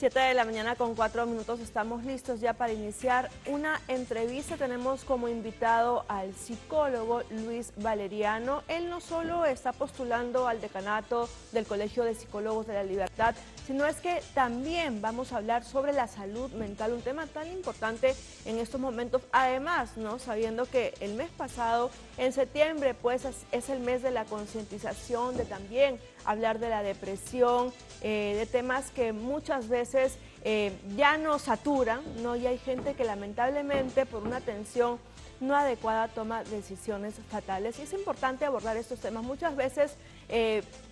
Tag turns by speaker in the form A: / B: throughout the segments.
A: 7 de la mañana con 4 minutos, estamos listos ya para iniciar una entrevista. Tenemos como invitado al psicólogo Luis Valeriano. Él no solo está postulando al decanato del Colegio de Psicólogos de la Libertad, sino es que también vamos a hablar sobre la salud mental, un tema tan importante en estos momentos. Además, ¿no?, sabiendo que el mes pasado, en septiembre, pues es el mes de la concientización, de también hablar de la depresión, de temas que muchas veces ya nos saturan, ¿no? Y hay gente que lamentablemente por una atención no adecuada toma decisiones fatales. Y es importante abordar estos temas. Muchas veces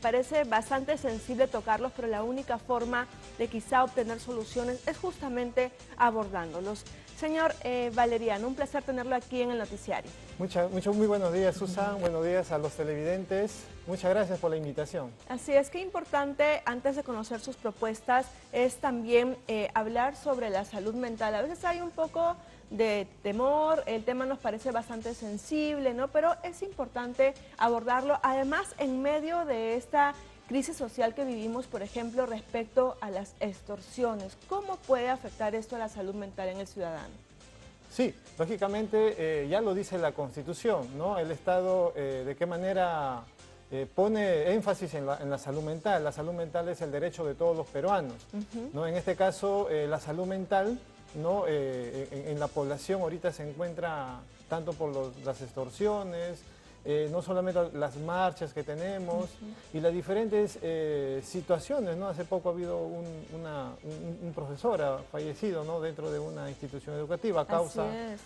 A: parece bastante sensible tocarlos, pero la única forma de quizá obtener soluciones es justamente abordándolos. Señor Valeriano, un placer tenerlo aquí en el noticiario.
B: Muy buenos días, Susan. Buenos días a los televidentes. Muchas gracias por la invitación.
A: Así es, que importante, antes de conocer sus propuestas, es también hablar sobre la salud mental. A veces hay un poco de temor, el tema nos parece bastante sensible, ¿no? Pero es importante abordarlo, además en medio de esta crisis social que vivimos, por ejemplo, respecto a las extorsiones. ¿Cómo puede afectar esto a la salud mental en el ciudadano?
B: Sí, lógicamente ya lo dice la Constitución, ¿no? El Estado de qué manera pone énfasis en la salud mental. La salud mental es el derecho de todos los peruanos, ¿no? En este caso, la salud mental, ¿no? En la población ahorita se encuentra tanto por las extorsiones, no solamente las marchas que tenemos y las diferentes situaciones, ¿no? Hace poco ha habido un profesor ha fallecido, ¿no?, dentro de una institución educativa a causa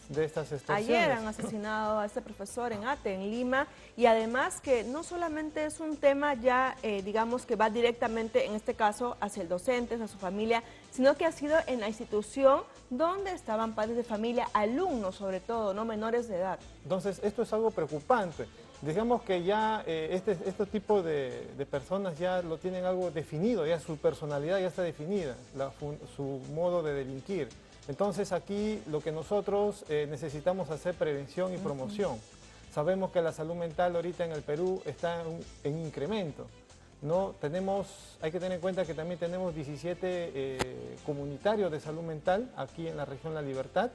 B: de estas extorsiones.
A: Ayer han asesinado a este profesor en Ate, en Lima, y además que no solamente es un tema ya, digamos, que va directamente, en este caso, hacia el docente, hacia su familia, sino que ha sido en la institución donde estaban padres de familia, alumnos sobre todo, no menores de edad.
B: Entonces, esto es algo preocupante. Digamos que ya este tipo de personas ya lo tienen algo definido, ya su personalidad ya está definida, su modo de delinquir. Entonces, aquí lo que nosotros necesitamos hacer prevención y promoción. Sabemos que la salud mental ahorita en el Perú está en incremento, ¿no? Hay que tener en cuenta que también tenemos 17 comunitarios de salud mental aquí en la región La Libertad.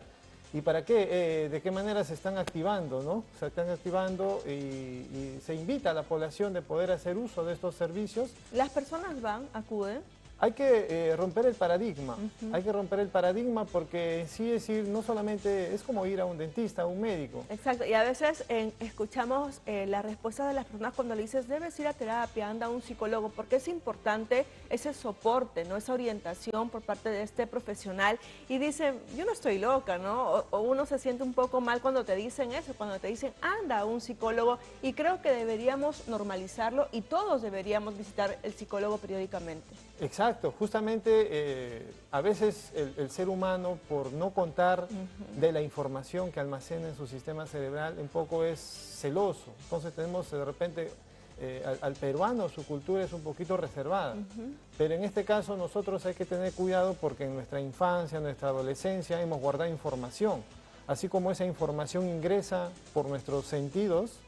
B: ¿Y para qué? ¿De qué manera se están activando, ¿no? Se están activando y se invita a la población de poder hacer uso de estos servicios.
A: ¿Las personas acuden?
B: Hay que romper el paradigma, hay que romper el paradigma porque en sí decir, no solamente es como ir a un dentista, a un médico.
A: Exacto, y a veces escuchamos la respuesta de las personas cuando le dices, debes ir a terapia, anda a un psicólogo, porque es importante ese soporte, ¿no?, esa orientación por parte de este profesional, y dicen, yo no estoy loca, ¿no? O uno se siente un poco mal cuando te dicen eso, cuando te dicen, anda a un psicólogo, y creo que deberíamos normalizarlo y todos deberíamos visitar el psicólogo periódicamente.
B: Exacto, justamente a veces el ser humano, por no contar de la información que almacena en su sistema cerebral, un poco es celoso. Entonces tenemos de repente al peruano, su cultura es un poquito reservada. Pero en este caso nosotros hay que tener cuidado porque en nuestra infancia, en nuestra adolescencia hemos guardado información. Así como esa información ingresa por nuestros sentidos,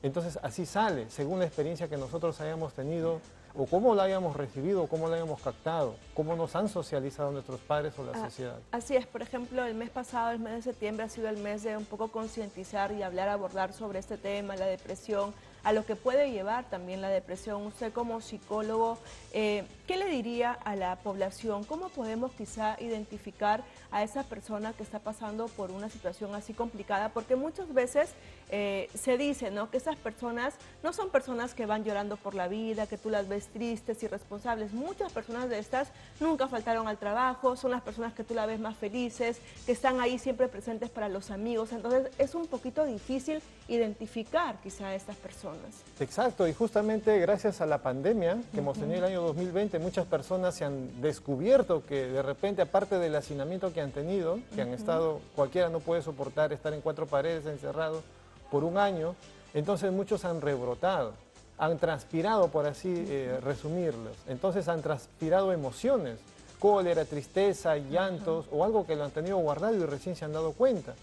B: entonces así sale, según la experiencia que nosotros hayamos tenido, o cómo la hayamos recibido, o cómo la hayamos captado, cómo nos han socializado nuestros padres o la sociedad.
A: Así es, por ejemplo, el mes pasado, el mes de septiembre, ha sido el mes de un poco concientizar y abordar sobre este tema, la depresión, a lo que puede llevar también la depresión. Usted como psicólogo, ¿qué le diría a la población? ¿Cómo podemos quizá identificar a esa persona que está pasando por una situación así complicada? Porque muchas veces se dice, ¿no?, que esas personas no son personas que van llorando por la vida, que tú las ves tristes, irresponsables. Muchas personas de estas nunca faltaron al trabajo, son las personas que tú las ves más felices, que están ahí siempre presentes para los amigos. Entonces es un poquito difícil identificar quizá a estas personas.
B: Exacto, y justamente gracias a la pandemia que hemos tenido el año 2020, muchas personas se han descubierto que de repente, aparte del hacinamiento que han tenido, que han estado, cualquiera no puede soportar estar en 4 paredes encerrado por un año, entonces muchos han rebrotado, han transpirado, por así resumirlos. Entonces han transpirado emociones, cólera, tristeza, llantos o algo que lo han tenido guardado y recién se han dado cuenta.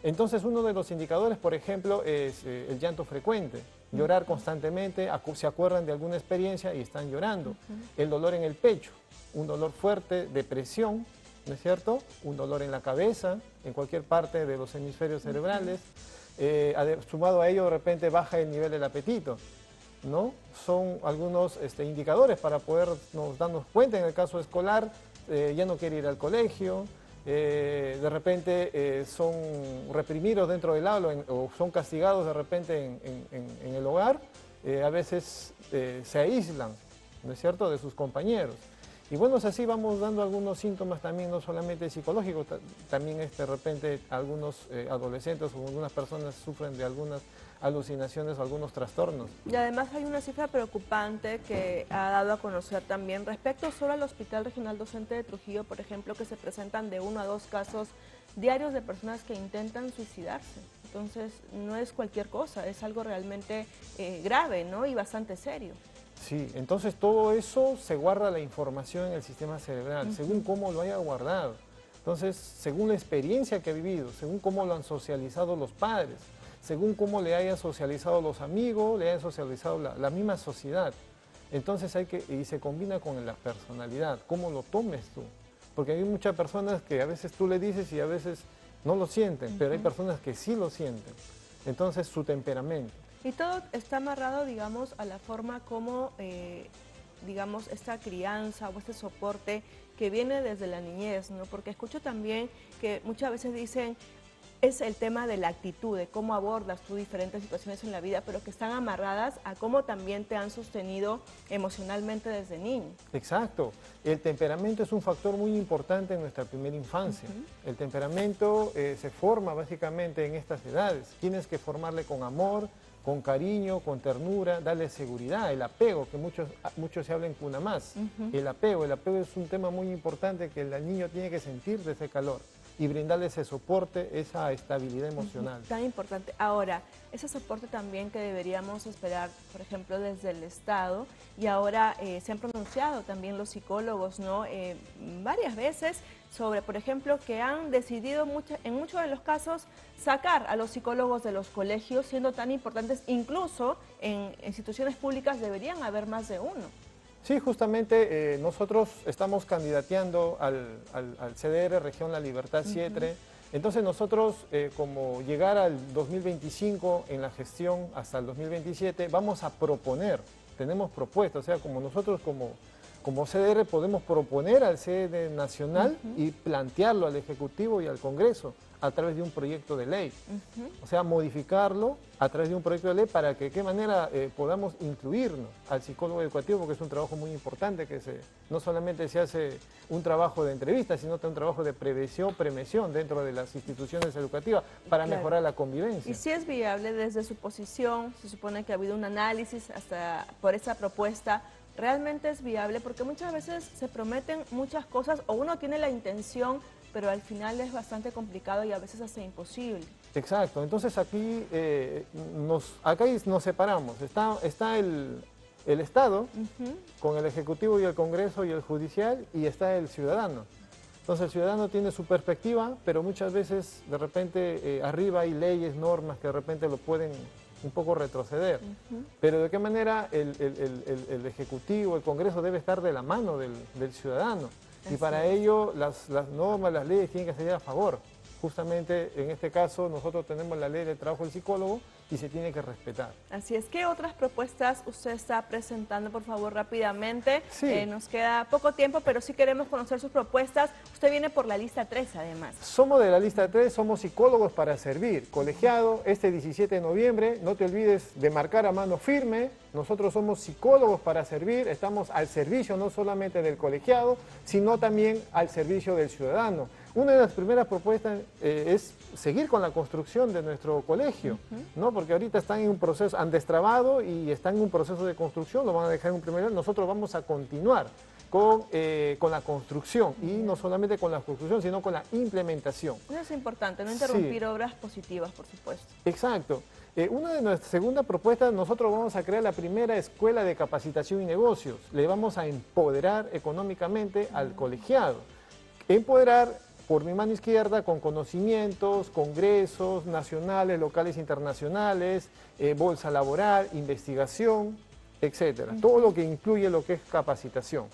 B: Entonces uno de los indicadores, por ejemplo, es el llanto frecuente. llorar constantemente, se acuerdan de alguna experiencia y están llorando. El dolor en el pecho, un dolor fuerte, depresión, ¿no es cierto? Un dolor en la cabeza, en cualquier parte de los hemisferios cerebrales. Sumado a ello, de repente baja el nivel del apetito, ¿no? Son algunos indicadores para podernos darnos cuenta. En el caso escolar, ya no quiere ir al colegio, de repente son reprimidos dentro del aula o son castigados de repente en el hogar, a veces se aíslan, ¿no es cierto?, de sus compañeros. Y bueno, así vamos dando algunos síntomas también, no solamente psicológicos, también de repente algunos adolescentes o algunas personas sufren de algunas alucinaciones o algunos trastornos.
A: Y además hay una cifra preocupante que ha dado a conocer también respecto solo al Hospital Regional Docente de Trujillo, por ejemplo, que se presentan de 1 a 2 casos diarios de personas que intentan suicidarse. Entonces, no es cualquier cosa, es algo realmente grave, ¿no? Y bastante serio.
B: Sí, entonces todo eso se guarda la información en el sistema cerebral, según cómo lo haya guardado. Entonces, según la experiencia que ha vivido, según cómo lo han socializado los padres, según cómo le hayan socializado los amigos, le hayan socializado la misma sociedad. Entonces y se combina con la personalidad, cómo lo tomes tú. Porque hay muchas personas que a veces tú le dices y a veces no lo sienten, pero hay personas que sí lo sienten. Entonces, su temperamento.
A: Y todo está amarrado, digamos, a la forma como, digamos, esta crianza o este soporte que viene desde la niñez, ¿no? Porque escucho también que muchas veces dicen, es el tema de la actitud, de cómo abordas tú diferentes situaciones en la vida, pero que están amarradas a cómo también te han sostenido emocionalmente desde niño.
B: Exacto. El temperamento es un factor muy importante en nuestra primera infancia. El temperamento se forma básicamente en estas edades. Tienes que formarle con amor, con cariño, con ternura, darle seguridad, el apego, que muchos se habla en Cuna Más. El apego es un tema muy importante que el niño tiene que sentir de ese calor y brindarle ese soporte, esa estabilidad emocional.
A: Tan importante. Ahora, ese soporte también que deberíamos esperar, por ejemplo, desde el Estado, y ahora se han pronunciado también los psicólogos, ¿no? Varias veces sobre, por ejemplo, que han decidido en muchos de los casos sacar a los psicólogos de los colegios, siendo tan importantes, incluso en instituciones públicas deberían haber más de uno.
B: Sí, justamente nosotros estamos candidateando al CDR Región La Libertad 7. Entonces nosotros, como llegar al 2025 en la gestión hasta el 2027, vamos a proponer, tenemos propuestas, o sea, como nosotros como CDR podemos proponer al CD nacional y plantearlo al Ejecutivo y al Congreso a través de un proyecto de ley. O sea, modificarlo a través de un proyecto de ley para que de qué manera podamos incluirnos al psicólogo educativo, porque es un trabajo muy importante que no solamente se hace un trabajo de entrevista, sino también un trabajo de prevención dentro de las instituciones educativas para mejorar la convivencia.
A: Y si es viable desde su posición, se supone que ha habido un análisis hasta por esa propuesta, ¿realmente es viable? Porque muchas veces se prometen muchas cosas o uno tiene la intención, pero al final es bastante complicado y a veces hasta imposible. Exacto,
B: entonces aquí nos separamos, está el Estado con el Ejecutivo y el Congreso y el Judicial, y está el ciudadano. Entonces el ciudadano tiene su perspectiva, pero muchas veces de repente arriba hay leyes, normas que de repente lo pueden un poco retroceder. Pero de qué manera el Ejecutivo, el Congreso debe estar de la mano del ciudadano. Y para ello las normas, las leyes tienen que salir a favor. Justamente en este caso nosotros tenemos la ley de trabajo del psicólogo y se tiene que respetar.
A: Así es. ¿Qué otras propuestas usted está presentando, por favor, rápidamente?
B: Sí.
A: Nos queda poco tiempo, pero sí queremos conocer sus propuestas. Usted viene por la lista 3, además.
B: Somos de la lista 3, somos psicólogos para servir. Colegiado, este 17 de noviembre, no te olvides de marcar a mano firme. Nosotros somos psicólogos para servir, estamos al servicio no solamente del colegiado, sino también al servicio del ciudadano. Una de las primeras propuestas es seguir con la construcción de nuestro colegio, ¿no? Porque ahorita están en un proceso, han destrabado y están en un proceso de construcción, lo van a dejar en un primer lugar. Nosotros vamos a continuar con la construcción, y no solamente con la construcción, sino con la implementación.
A: Eso es importante, no interrumpir obras positivas, por supuesto.
B: Exacto. Una de nuestras segundas propuestas, nosotros vamos a crear la primera escuela de capacitación y negocios. Le vamos a empoderar económicamente al colegiado. Empoderar por mi mano izquierda con conocimientos, congresos nacionales, locales, internacionales, bolsa laboral, investigación, etcétera. Todo lo que incluye lo que es capacitación.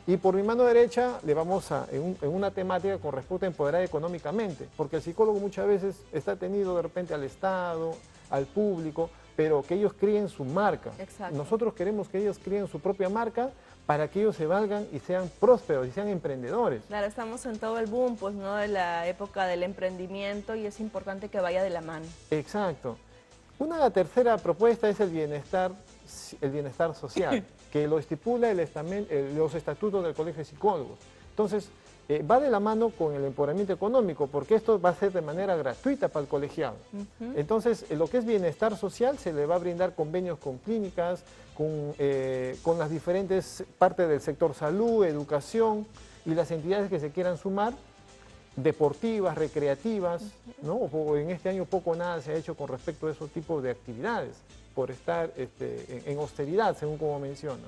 B: Y por mi mano derecha le vamos en una temática con respecto a empoderar económicamente, porque el psicólogo muchas veces está tenido de repente al Estado, al público, pero que ellos críen su marca.
A: Exacto.
B: Nosotros queremos que ellos críen su propia marca para que ellos se valgan y sean prósperos y sean emprendedores.
A: Claro, estamos en todo el boom, pues, ¿no?, de la época del emprendimiento y es importante que vaya de la mano.
B: Exacto. Una tercera propuesta es el bienestar social, que lo estipula los estatutos del Colegio de Psicólogos. Entonces, va de la mano con el empoderamiento económico, porque esto va a ser de manera gratuita para el colegiado. Entonces, lo que es bienestar social se le va a brindar convenios con clínicas, con las diferentes partes del sector salud, educación y las entidades que se quieran sumar, deportivas, recreativas, ¿no? O en este año poco o nada se ha hecho con respecto a esos tipos de actividades, por estar en austeridad, según como mencionan.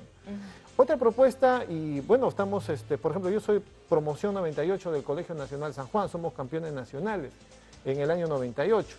B: Otra propuesta, y bueno, estamos, por ejemplo, yo soy promoción 98 del Colegio Nacional San Juan, somos campeones nacionales en el año 98.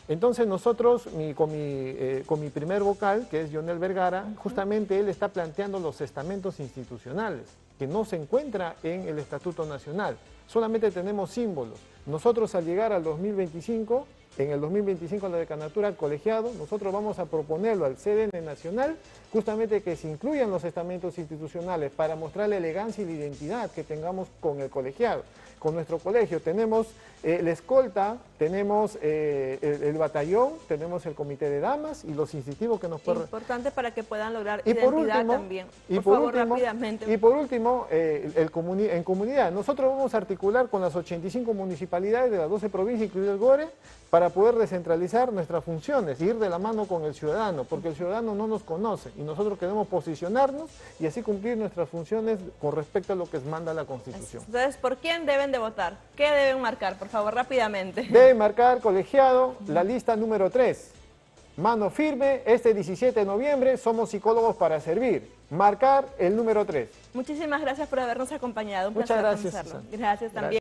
B: Entonces nosotros, con mi primer vocal, que es Yonel Vergara, justamente él está planteando los estamentos institucionales, que no se encuentra en el Estatuto Nacional, solamente tenemos símbolos. Nosotros al llegar al 2025, en el 2025 a la decanatura al colegiado, nosotros vamos a proponerlo al CDN Nacional, justamente que se incluyan los estamentos institucionales para mostrar la elegancia y la identidad que tengamos con el colegiado. Con nuestro colegio tenemos la escolta, tenemos el batallón, tenemos el comité de damas y los incentivos que nos pueden...
A: Importante para que puedan lograr
B: y por
A: identidad
B: último,
A: también. Por favor, rápidamente.
B: Y por último, en comunidad, nosotros vamos a articular con las 85 municipalidades de las 12 provincias, incluido el Gore, para poder descentralizar nuestras funciones, ir de la mano con el ciudadano, porque el ciudadano no nos conoce y nosotros queremos posicionarnos y así cumplir nuestras funciones con respecto a lo que manda la Constitución.
A: Entonces, ¿por quién deben de votar? ¿Qué deben marcar? Por favor, rápidamente.
B: Deben marcar, colegiado, la lista número 3. Mano firme, este 17 de noviembre somos psicólogos para servir. Marcar el número 3.
A: Muchísimas gracias por habernos acompañado. Un
B: Muchas
A: placer
B: gracias,
A: conocerlo.
B: Susana.
A: Gracias también.